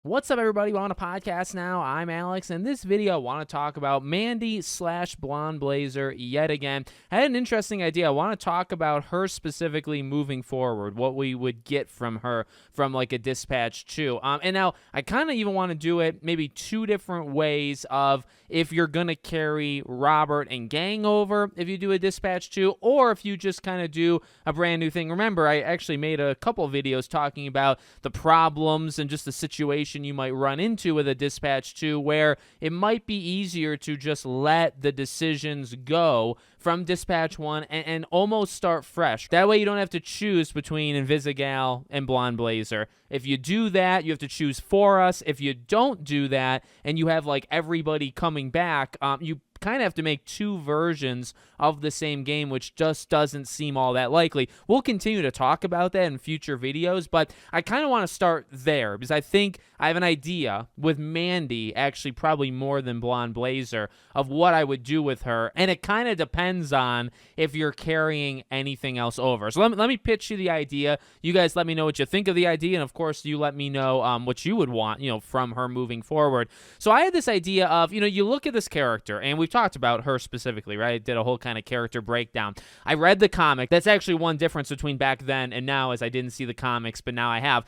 What's up, everybody? We're on a podcast now. I'm Alex, and in this video, I want to talk about Mandy slash Blonde Blazer yet again. I had an interesting idea. I want to talk about her specifically moving forward, what we would get from her from like a Dispatch 2. And now I kind of even want to do it maybe two different ways of if you're going to carry Robert and Gang over if you do a Dispatch 2, or if you just kind of do a brand new thing. Remember, I actually made a couple videos talking about the problems and just the situation you might run into with a Dispatch 2 where it might be easier to just let the decisions go from Dispatch 1 and almost start fresh. That way you don't have to choose between Invisigal and Blonde Blazer. If you do that, you have to choose for us. If you don't do that and you have like everybody coming back, you kind of have to make two versions of the same game, which just doesn't seem all that likely. We'll continue to talk about that in future videos, but I kind of want to start there because I think I have an idea with Mandy, actually probably more than Blonde Blazer, of what I would do with her, and it kind of depends on if you're carrying anything else over. So let me pitch you the idea. You guys let me know what you think of the idea, and of course, you let me know what you would want, from her moving forward. So I had this idea of, you look at this character, and we've talked about her specifically, right? I did a whole kind of character breakdown. I read the comic. That's actually one difference between back then and now, as I didn't see the comics, but now I have.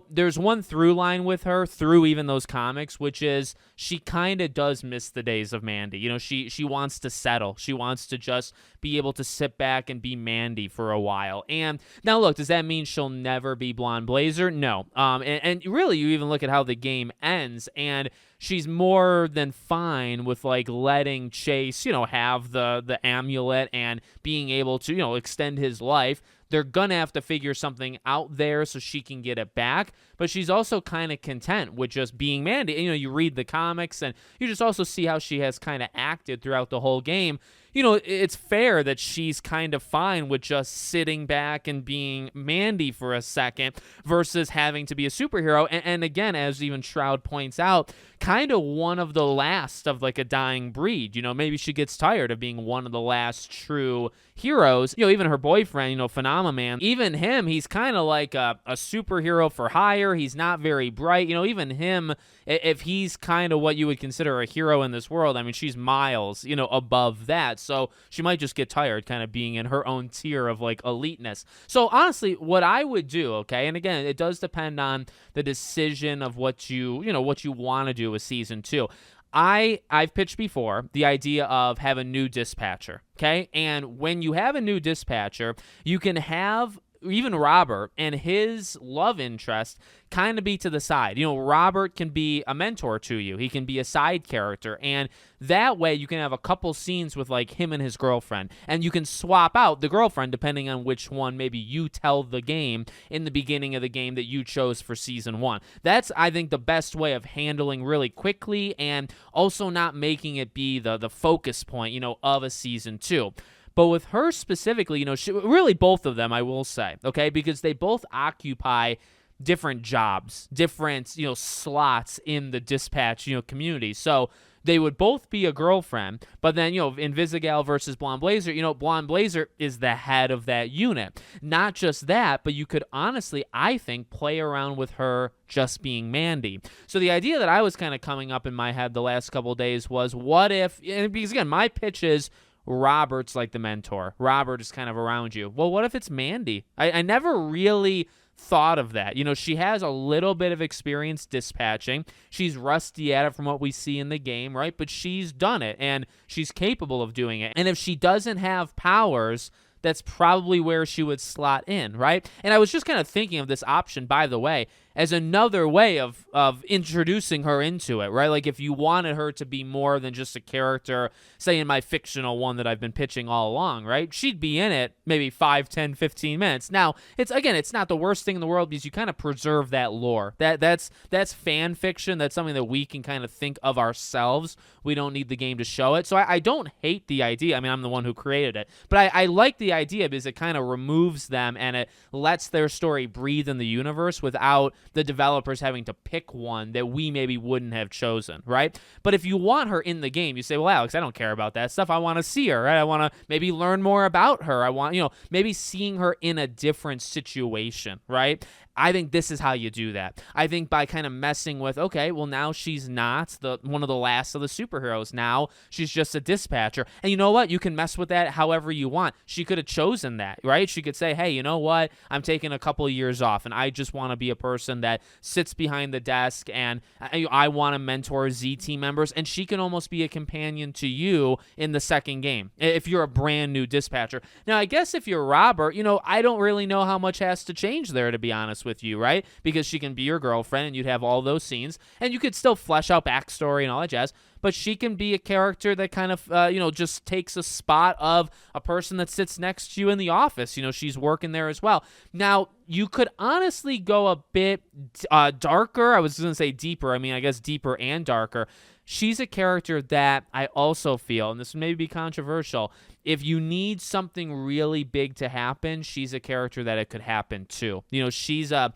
There's one through line with her through even those comics, which is she kind of does miss the days of Mandy. She wants to settle. She wants to just be able to sit back and be Mandy for a while. And now look, does that mean she'll never be Blonde Blazer? No. And really, you even look at how the game ends, and she's more than fine with like letting Chase, have the amulet and being able to, extend his life. They're going to have to figure something out there so she can get it back. But she's also kind of content with just being Mandy. And, you read the comics and you just also see how she has kind of acted throughout the whole game. It's fair that she's kind of fine with just sitting back and being Mandy for a second versus having to be a superhero. And again, as even Shroud points out, kind of one of the last of like a dying breed. Maybe she gets tired of being one of the last true heroes. Even her boyfriend, Phenomenon, even him, he's kind of like a superhero for hire. He's not very bright. Even him, if he's kind of what you would consider a hero in this world, I mean, she's miles, above that. So she might just get tired kind of being in her own tier of like eliteness. So honestly, what I would do, okay, and again, it does depend on the decision of what you want to do with season 2. I've pitched before the idea of have a new dispatcher, okay? And when you have a new dispatcher, you can have even Robert and his love interest kind of be to the side. Robert can be a mentor to you. He can be a side character. And that way you can have a couple scenes with like him and his girlfriend. And you can swap out the girlfriend depending on which one maybe you tell the game in the beginning of the game that you chose for season 1. That's, I think, the best way of handling really quickly and also not making it be the focus point, of a season 2. But with her specifically, really both of them, I will say, okay, because they both occupy different jobs, different, slots in the Dispatch, community. So they would both be a girlfriend, but then, Invisigal versus Blonde Blazer, Blonde Blazer is the head of that unit. Not just that, but you could honestly, I think, play around with her just being Mandy. So the idea that I was kind of coming up in my head the last couple of days was, what if, and because again, my pitch is, Robert's like the mentor. Robert is kind of around you. Well, what if it's Mandy? I never really thought of that. She has a little bit of experience dispatching. She's rusty at it from what we see in the game, right? But she's done it, and she's capable of doing it. And if she doesn't have powers, that's probably where she would slot in, right? And I was just kind of thinking of this option, by the way, as another way of introducing her into it, right? Like if you wanted her to be more than just a character, say in my fictional one that I've been pitching all along, right? She'd be in it maybe 5, 10, 15 minutes. Now, it's not the worst thing in the world because you kind of preserve that lore. That's fan fiction. That's something that we can kind of think of ourselves. We don't need the game to show it. So I don't hate the idea. I mean, I'm the one who created it. But I like the idea because it kind of removes them and it lets their story breathe in the universe without the developers having to pick one that we maybe wouldn't have chosen, right? But if you want her in the game, you say, well, Alex, I don't care about that stuff. I want to see her, right? I want to maybe learn more about her. I want, maybe seeing her in a different situation, right? I think this is how you do that. I think by kind of messing with, okay, well, now she's not one of the last of the superheroes. Now she's just a dispatcher. And you know what? You can mess with that however you want. She could have chosen that, right? She could say, hey, you know what? I'm taking a couple of years off, and I just want to be a person that sits behind the desk, and I want to mentor Z team members. And she can almost be a companion to you in the second game if you're a brand new dispatcher. Now, I guess if you're Robert, I don't really know how much has to change there, to be honest with you, right? Because she can be your girlfriend and you'd have all those scenes, and you could still flesh out backstory and all that jazz, but she can be a character that kind of, just takes a spot of a person that sits next to you in the office. She's working there as well. Now, you could honestly go a bit darker. I was going to say deeper. I mean, I guess deeper and darker. She's a character that I also feel, and this may be controversial, if you need something really big to happen, she's a character that it could happen to. She's a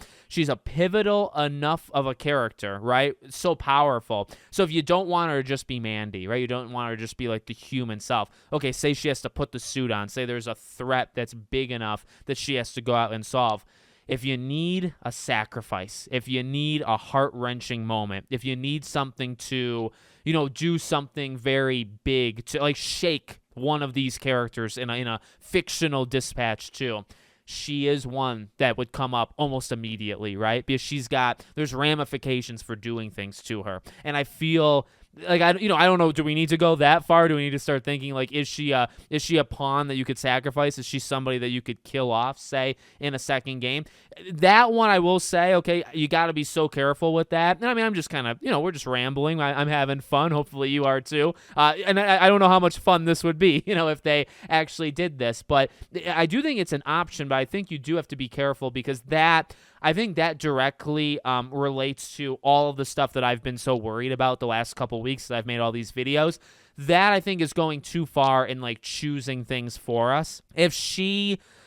pivotal enough of a character, right? So powerful. So if you don't want her to just be Mandy, right? You don't want her to just be like the human self. Okay, say she has to put the suit on. Say there's a threat that's big enough that she has to go out and solve. If you need a sacrifice, if you need a heart-wrenching moment, if you need something to, do something very big to like shake one of these characters in a fictional dispatch too, she is one that would come up almost immediately, right? Because there's ramifications for doing things to her. And I feel like, I don't know, do we need to go that far? Do we need to start thinking like, is she a pawn that you could sacrifice? Is she somebody that you could kill off, say, in a second game? That one, I will say, okay, you got to be so careful with that. And I mean, I'm just kind of, we're just rambling. I'm having fun. Hopefully you are too. And I don't know how much fun this would be, if they actually did this. But I do think it's an option, but I think you do have to be careful because I think that directly relates to all of the stuff that I've been so worried about the last couple weeks that I've made all these videos. That I think is going too far in like choosing things for us. If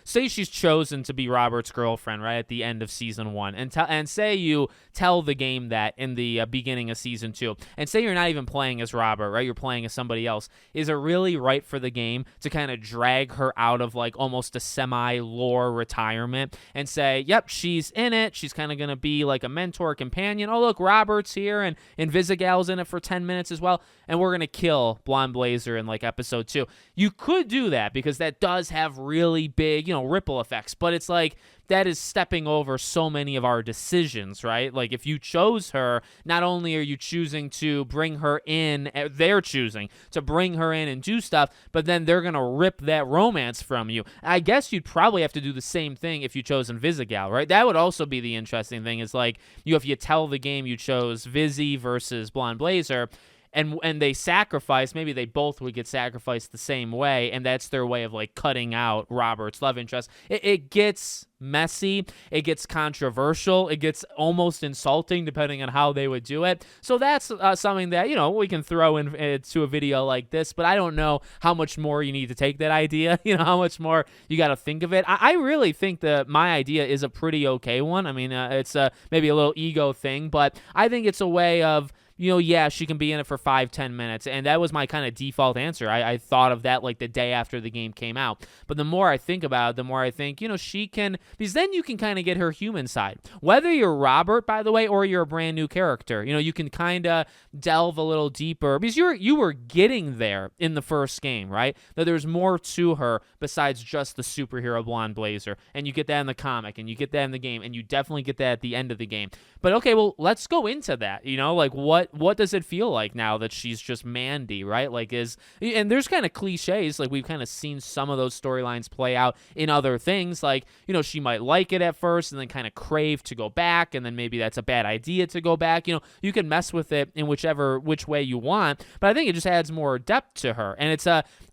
say she's chosen to be Robert's girlfriend right at the end of season 1, and say you tell the game that in the beginning of season 2, and say you're not even playing as Robert, right? You're playing as somebody else. Is it really right for the game to kind of drag her out of like almost a semi-lore retirement and say, yep, she's in it. She's kind of going to be like a mentor companion. Oh, look, Robert's here and Invisigal's in it for 10 minutes as well. And we're going to kill Blonde Blazer in like episode 2. You could do that because that does have really big, ripple effects, but it's like that is stepping over so many of our decisions, right? Like if you chose her, not only are you choosing to bring her in, they're choosing to bring her in and do stuff, but then they're going to rip that romance from you. I guess you'd probably have to do the same thing if you chose Invisigal, right? That would also be the interesting thing is like, if you tell the game you chose Vizzy versus Blonde Blazer, and they sacrifice, maybe they both would get sacrificed the same way, and that's their way of like cutting out Robert's love interest. It gets messy, it gets controversial, it gets almost insulting depending on how they would do it. So that's something that, we can throw into a video like this, but I don't know how much more you need to take that idea, how much more you got to think of it. I really think that my idea is a pretty okay one. I mean, it's maybe a little ego thing, but I think it's a way of, yeah, she can be in it for 5-10 minutes. And that was my kind of default answer. I thought of that like the day after the game came out. But the more I think about it, the more I think, she can, because then you can kind of get her human side. Whether you're Robert, by the way, or you're a brand new character, you can kind of delve a little deeper because you were getting there in the first game, right? That there's more to her besides just the superhero Blonde Blazer. And you get that in the comic and you get that in the game and you definitely get that at the end of the game. But okay, well, let's go into that, like what does it feel like now that she's just Mandy, right? Like and there's kind of cliches, like we've kind of seen some of those storylines play out in other things, like, she might like it at first and then kind of crave to go back, and then maybe that's a bad idea to go back. You can mess with it in which way you want, but I think it just adds more depth to her, and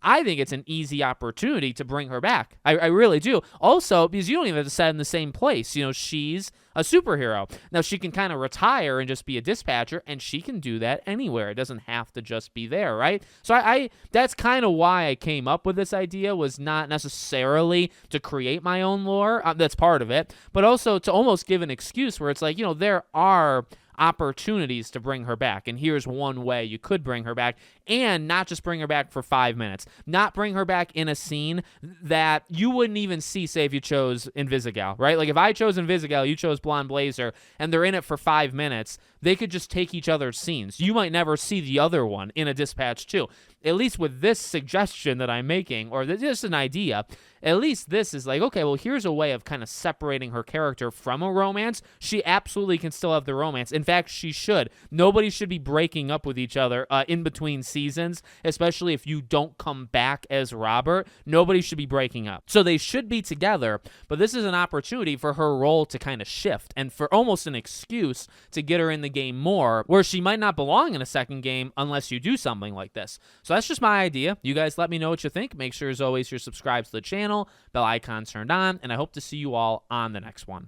I think it's an easy opportunity to bring her back. I really do. Also, because you don't even have to set in the same place. She's a superhero. Now, she can kind of retire and just be a dispatcher, and she can do that anywhere. It doesn't have to just be there, right? So I that's kind of why I came up with this idea, was not necessarily to create my own lore. That's part of it, but also to almost give an excuse where it's like, there are opportunities to bring her back. And here's one way you could bring her back, and not just bring her back for 5 minutes, not bring her back in a scene that you wouldn't even see, say, if you chose Invisigal, right? Like if I chose Invisigal, you chose Blonde Blazer, and they're in it for 5 minutes, they could just take each other's scenes. You might never see the other one in a Dispatch 2. At least with this suggestion that I'm making, or just an idea, at least this is like, okay, well, here's a way of kind of separating her character from a romance. She absolutely can still have the romance. In fact, she should. Nobody should be breaking up with each other in between seasons, especially if you don't come back as Robert. Nobody should be breaking up. So they should be together, but this is an opportunity for her role to kind of shift and for almost an excuse to get her in the game more, where she might not belong in a second game unless you do something like this. So that's just my idea. You guys let me know what you think. Make sure, as always, you're subscribed to the channel, bell icon turned on, and I hope to see you all on the next one.